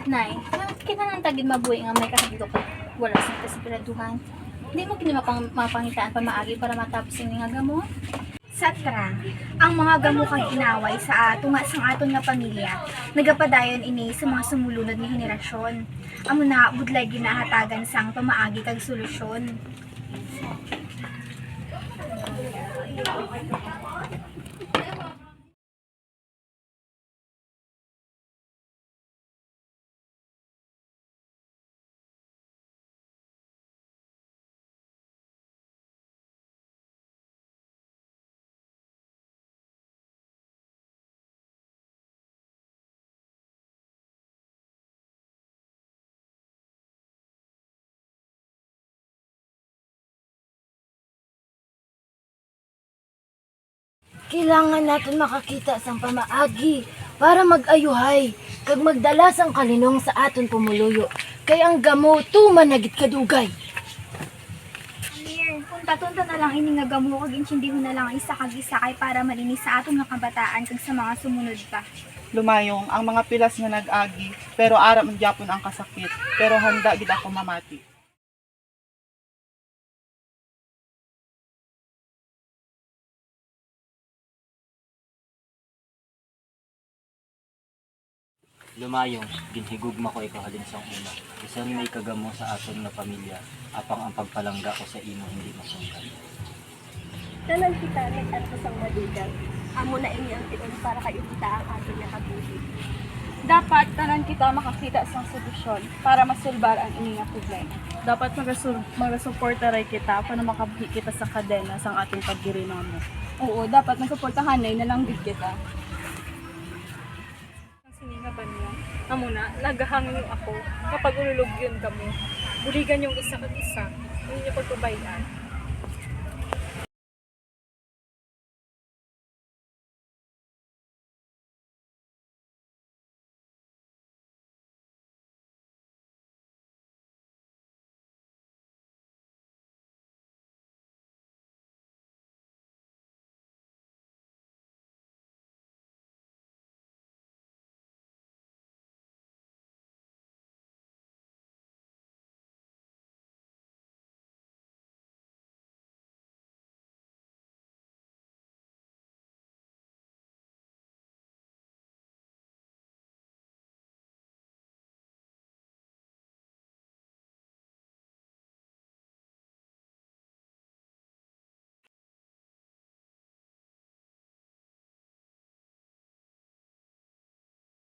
Nay, kinahanglan tagid mabuhi nga may kahadlok wala sa kasiguraduhan. Hindi mo kini mapangitaan pa maagi para matapos ini nga gamot. Satra, ang mga gamo kang inaway sa tunga sang aton nga pamilya, nagapadayon ini sa mga sumulunod nga henerasyon. Amo na budlay ginahatagan sang pamaagi kag solusyon. Kailangan natin makakita sang pamaagi para mag-ayuhay kag magdala sang kalinong sa aton pumuluyo. Kay ang gamo tuman nagit kadugay. Amir, kung tatunta na lang ini nga gamo kag insindihon na lang isa kag isa kay para malinis sa aton nga kabataan kag sa mga sumunod pa. Lumayong ang mga pilas nga nag-agi, pero aram ang gyapon ang kasakit, pero handa gid ako mamati. Lumayong, ginhigugma ko ikaw halin sang una. Bisan may kagamo sa aton nga pamilya, apang ang pagpalangga ko sa imo hindi masungkan. Tanan kita nag-ato sang madugang. Amo na ini ang tiyon para kayo kita ang ating nakabuhi. Dapat tanan kita makakita sang solusyon para masulbar ang ini nga problema. Dapat magasuporta ray kita para makabuhi kita sa kadena sang ating paggirinamo. Oo, dapat nagsuportahanay na lang gid kita. Sininga ba niya? Amo na, nagahangin ako kapag ululog yun kamo. Buligan yung isa kag isa. Hindi niyo pagpabayaan.